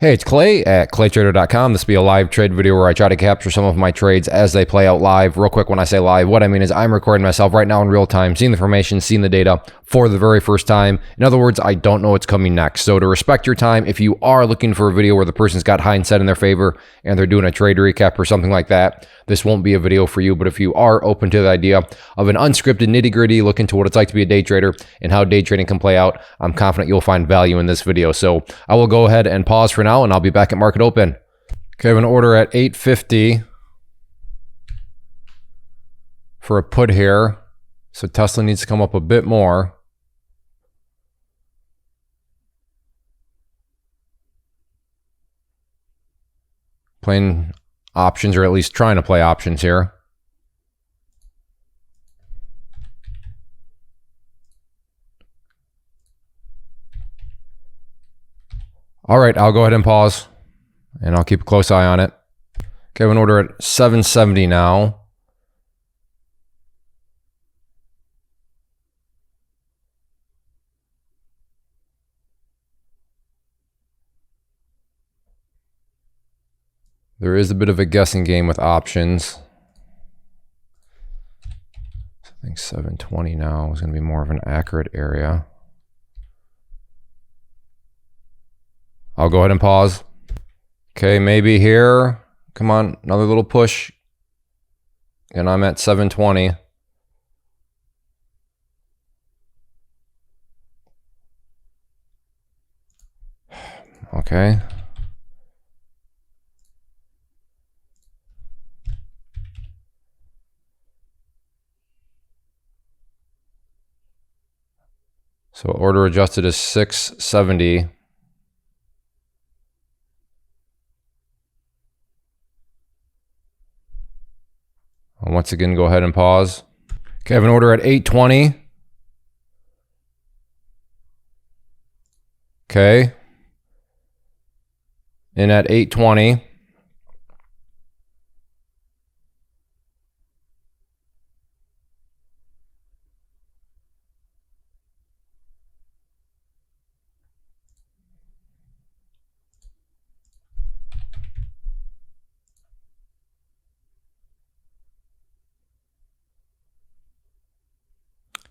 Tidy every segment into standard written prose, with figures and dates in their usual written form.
Hey, it's Clay at claytrader.com. This will be a live trade video where I try to capture some of my trades as they play out live. Real quick, when I say live, what I mean is I'm recording myself right now in real time, seeing the information, seeing the data for the very first time. In other words, I don't know what's coming next. So to respect your time, if you are looking for a video where the person's got hindsight in their favor and they're doing a trade recap or something like that, this won't be a video for you. But if you are open to the idea of an unscripted nitty-gritty look into what it's like to be a day trader and how day trading can play out, I'm confident you'll find value in this video. So I will go ahead and pause for now, and I'll be back at market open. Okay, I have an order at 850 for a put here. So Tesla needs to come up a bit more. Playing options, or at least trying to play options here. All right, I'll go ahead and pause, and I'll keep a close eye on it. Okay, I have an order at 770 now. There is a bit of a guessing game with options. I think 720 now is going to be more of an accurate area. I'll go ahead and pause. Okay, maybe here. Come on, another little push. And I'm at 720. Okay. So order adjusted is 670. I'll once again go ahead and pause. Okay, I have an order at 820. Okay. In at 820.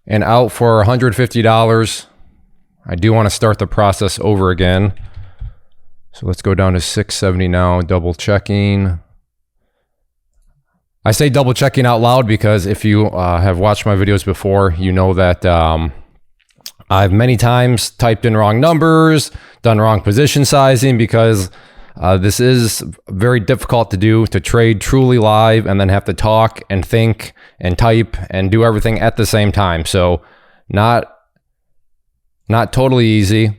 And out for $150. I do want to start the process over again. So let's go down to 670 now, double checking. I say double checking out loud because if you have watched my videos before, you know that I've many times typed in wrong numbers, done wrong position sizing, because this is very difficult to do, to trade truly live and then have to talk and think and type and do everything at the same time. So not totally easy.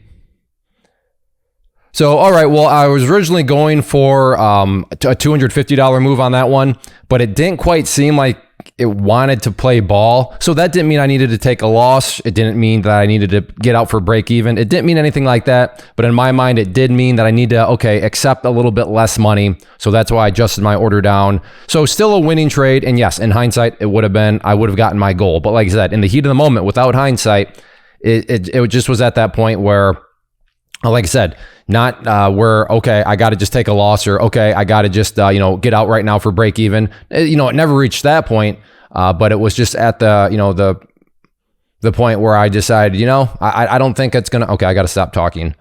So, all right, well, I was originally going for a $250 move on that one, but it didn't quite seem like it wanted to play ball. So that didn't mean I needed to take a loss. It didn't mean that I needed to get out for break even. It didn't mean anything like that. But in my mind, it did mean that I need to, okay, accept a little bit less money. So that's why I adjusted my order down. So still a winning trade. And yes, in hindsight, it would have been, I would have gotten my goal. But like I said, in the heat of the moment, without hindsight, it just was at that point where, like I said, not where, okay, I got to just take a loss, or okay, I got to just, get out right now for break even. It never reached that point, but it was just at the, the point where I decided, I don't think it's going to, okay, I got to stop talking.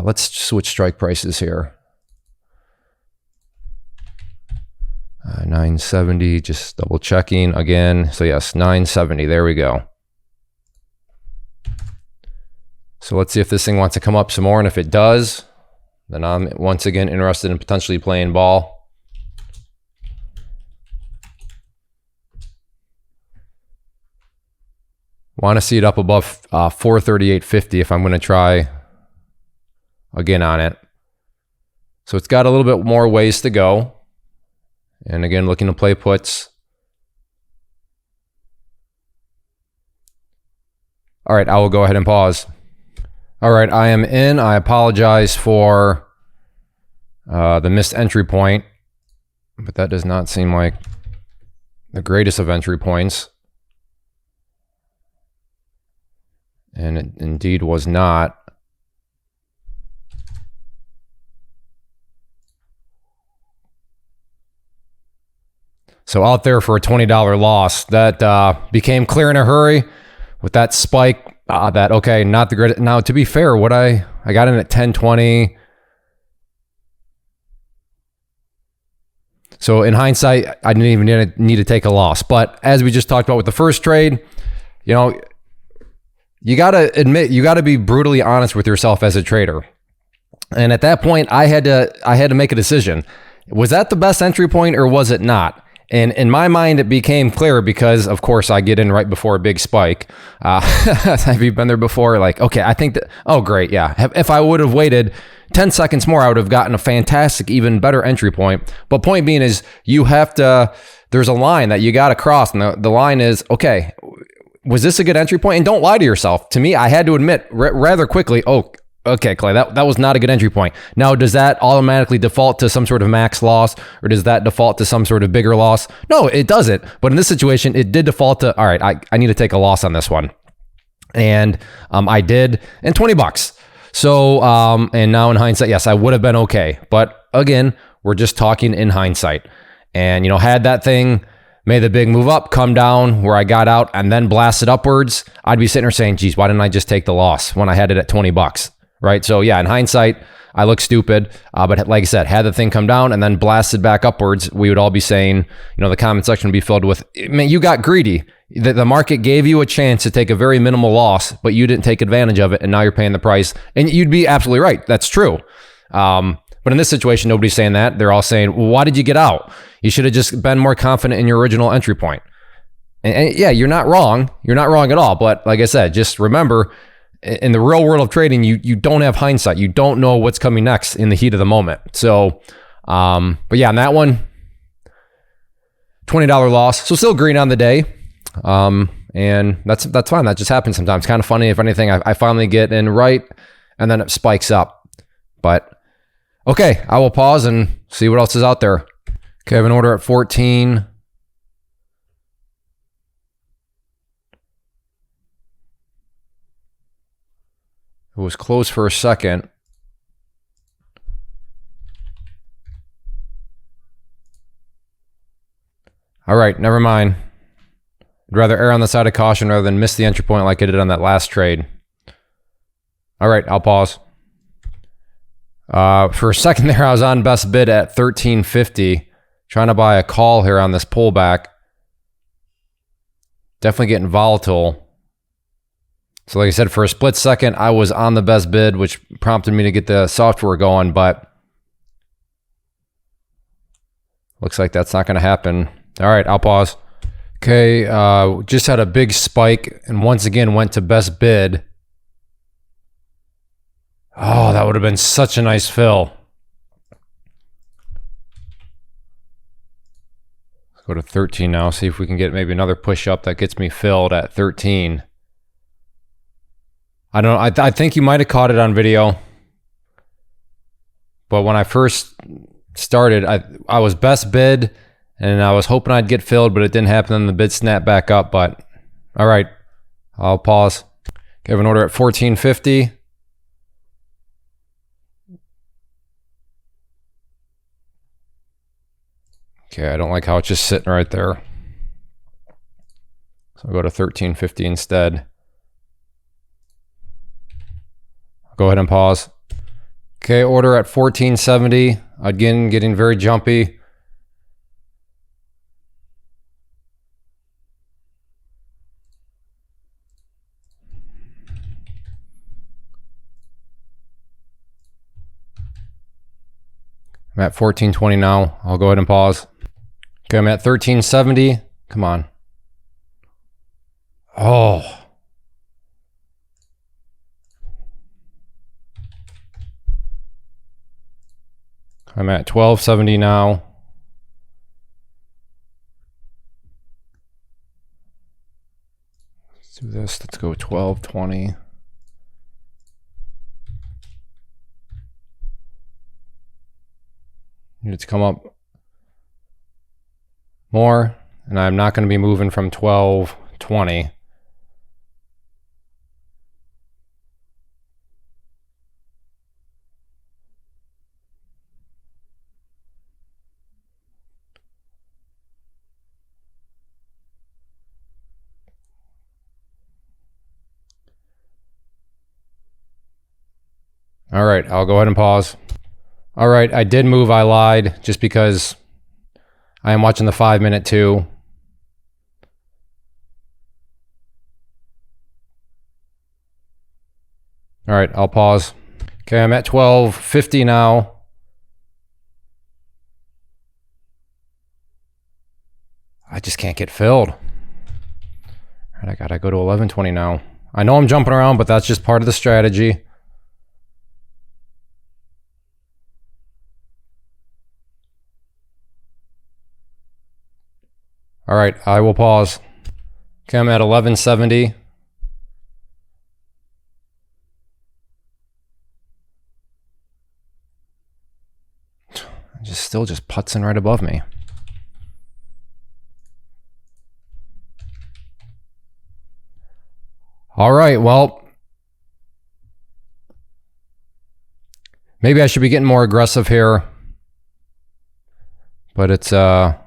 Let's switch strike prices here. 970, just double checking again. So yes, 970, there we go. So let's see if this thing wants to come up some more, and if it does, then I'm once again interested in potentially playing ball. Want to see it up above 438.50 if I'm going to try again on it. So it's got a little bit more ways to go. And again, looking to play puts. All right, I will go ahead and pause. All right, I am in. I apologize for the missed entry point, but that does not seem like the greatest of entry points. And it indeed was not. So out there for a $20 loss. That became clear in a hurry with that spike. Okay, not the great. Now, to be fair, what I got in at 10.20. So in hindsight, I didn't even need to take a loss. But as we just talked about with the first trade, you know, you got to admit, you got to be brutally honest with yourself as a trader. And at that point, I had to make a decision. Was that the best entry point or was it not? And in my mind, it became clear because, of course, I get in right before a big spike. Have you been there before? Like, okay, I think that, oh, great, yeah. If I would have waited 10 seconds more, I would have gotten a fantastic, even better entry point. But point being is you have to, there's a line that you got to cross. And the line is, okay, was this a good entry point? And don't lie to yourself. To me, I had to admit rather quickly, oh, okay, Clay, that was not a good entry point. Now, does that automatically default to some sort of max loss, or does that default to some sort of bigger loss? No, it doesn't. But in this situation, it did default to, all right, I need to take a loss on this one. And I did, and $20. So, and now in hindsight, yes, I would have been okay. But again, we're just talking in hindsight. And, you know, had that thing made the big move up, come down where I got out, and then blasted upwards, I'd be sitting there saying, geez, why didn't I just take the loss when I had it at $20? Right? So yeah, in hindsight, I look stupid. But like I said, had the thing come down and then blasted back upwards, we would all be saying, you know, the comment section would be filled with, man, you got greedy. The market gave you a chance to take a very minimal loss, but you didn't take advantage of it, and now you're paying the price. And you'd be absolutely right. That's true. But in this situation, nobody's saying that. They're all saying, well, why did you get out? You should have just been more confident in your original entry point. And yeah, you're not wrong. You're not wrong at all. But like I said, just remember, in the real world of trading, you don't have hindsight. You don't know what's coming next in the heat of the moment. So, but yeah, on that one, $20 loss. So still green on the day. And that's fine. That just happens sometimes. Kind of funny. If anything, I finally get in right and then it spikes up. But okay, I will pause and see what else is out there. Okay, I have an order at 14. It was close for a second. All right, never mind. I'd rather err on the side of caution rather than miss the entry point like I did on that last trade. All right, I'll pause. For a second there, I was on best bid at 13.50, trying to buy a call here on this pullback. Definitely getting volatile. So like I said, for a split second, I was on the best bid, which prompted me to get the software going, but looks like that's not going to happen. All right, I'll pause. Okay, just had a big spike and once again went to best bid. Oh, that would have been such a nice fill. Let's go to 13 now, see if we can get maybe another push up that gets me filled at 13. I don't know, I think you might have caught it on video. But when I first started, I was best bid and I was hoping I'd get filled, but it didn't happen and the bid snapped back up. But all right, I'll pause. Okay, I have an order at 14.50. Okay, I don't like how it's just sitting right there. So I'll go to 13.50 instead. I'll go ahead and pause. Okay, order at 14.70. Again, getting very jumpy. I'm at 14.20 now. I'll go ahead and pause. Okay, I'm at 13.70. Come on. Oh. I'm at 12.70 now. Let's do this. Let's go 12.20. Need it to come up more, and I'm not going to be moving from 12.20. All right, I'll go ahead and pause. All right, I did move. I lied just because I am watching the 5-minute too. All right, I'll pause. Okay, I'm at 12:50 now. I just can't get filled. All right, I gotta go to 11:20 now. I know I'm jumping around, but that's just part of the strategy. All right, I will pause. Okay, I'm at 11:70. Still just putzing right above me. All right, well, maybe I should be getting more aggressive here, but it's a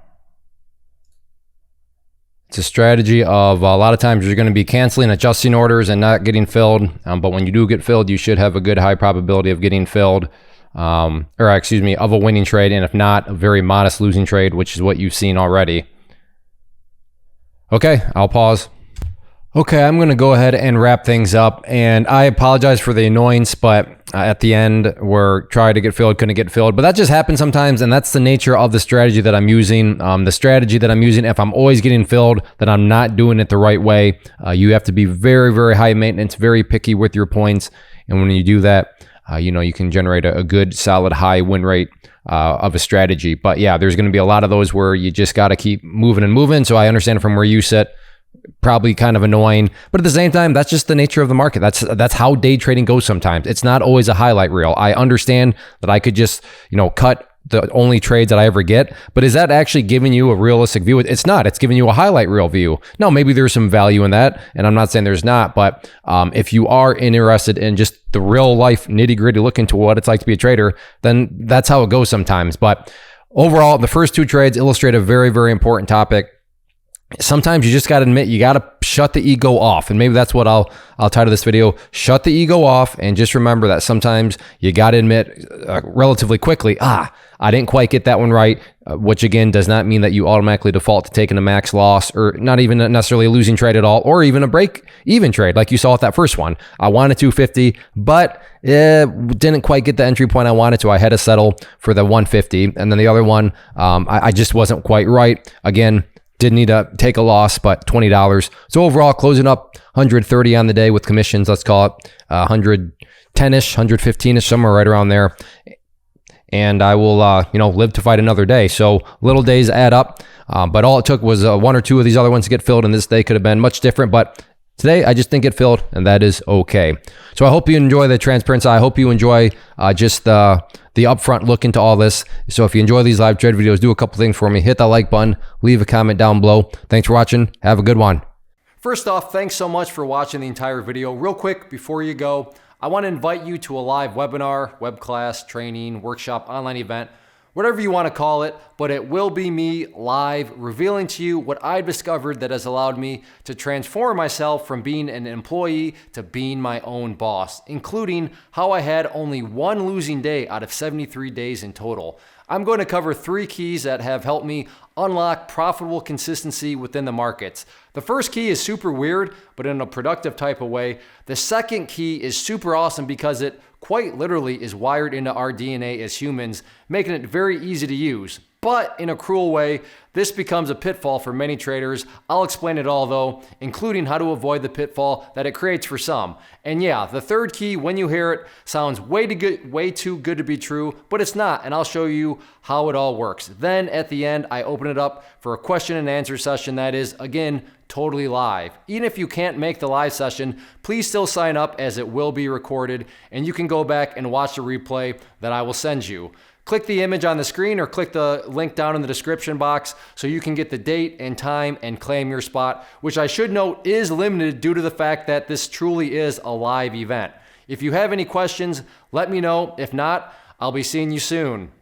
strategy of a lot of times you're going to be canceling, adjusting orders and not getting filled. But when you do get filled, you should have a good high probability of getting filled, of a winning trade. And if not, a very modest losing trade, which is what you've seen already. Okay, I'll pause. Okay, I'm going to go ahead and wrap things up, and I apologize for the annoyance, but at the end, we're trying to get filled, couldn't get filled, but that just happens sometimes, and that's the nature of the strategy that I'm using. The strategy that I'm using, if I'm always getting filled, then I'm not doing it the right way. You have to be very, very high maintenance, very picky with your points, and when you do that, you can generate a good, solid, high win rate of a strategy. But yeah, there's going to be a lot of those where you just got to keep moving and moving, so I understand from where you sit. Probably kind of annoying, but at the same time, that's just the nature of the market. That's how day trading goes sometimes. It's not always a highlight reel. I understand that I could just, cut the only trades that I ever get, but is that actually giving you a realistic view? It's not. It's giving you a highlight reel view. No, maybe there's some value in that, and I'm not saying there's not, but if you are interested in just the real life nitty gritty look into what it's like to be a trader, then that's how it goes sometimes. But overall, the first two trades illustrate a very, very important topic. Sometimes you just got to admit, you got to shut the ego off. And maybe that's what I'll title this video, shut the ego off. And just remember that sometimes you got to admit relatively quickly, I didn't quite get that one right, which again does not mean that you automatically default to taking a max loss, or not even necessarily a losing trade at all, or even a break even trade like you saw with that first one. I wanted 250, but didn't quite get the entry point I wanted to. I had to settle for the 150. And then the other one, I just wasn't quite right. Again, did need to take a loss, but $20. So overall, closing up 130 on the day with commissions, let's call it 110-ish, 115-ish, somewhere right around there. And I will, live to fight another day. So little days add up, but all it took was one or two of these other ones to get filled, and this day could have been much different, but today, I just didn't get filled, and that is okay. So I hope you enjoy the transparency. I hope you enjoy just the upfront look into all this. So if you enjoy these live trade videos, do a couple things for me. Hit that like button, leave a comment down below. Thanks for watching. Have a good one. First off, thanks so much for watching the entire video. Real quick, before you go, I want to invite you to a live webinar, web class, training, workshop, online event, whatever you want to call it, but it will be me live revealing to you what I've discovered that has allowed me to transform myself from being an employee to being my own boss, including how I had only one losing day out of 73 days in total. I'm going to cover 3 keys that have helped me unlock profitable consistency within the markets. The first key is super weird, but in a productive type of way. The second key is super awesome because it quite literally is wired into our DNA as humans, making it very easy to use. But in a cruel way, this becomes a pitfall for many traders. I'll explain it all though, including how to avoid the pitfall that it creates for some. And yeah, the third key, when you hear it, sounds way too good to be true, but it's not, and I'll show you how it all works. Then at the end, I open it up for a question and answer session that is, again, totally live. Even if you can't make the live session, please still sign up as it will be recorded, and you can go back and watch the replay that I will send you. Click the image on the screen or click the link down in the description box so you can get the date and time and claim your spot, which I should note is limited due to the fact that this truly is a live event. If you have any questions, let me know. If not, I'll be seeing you soon.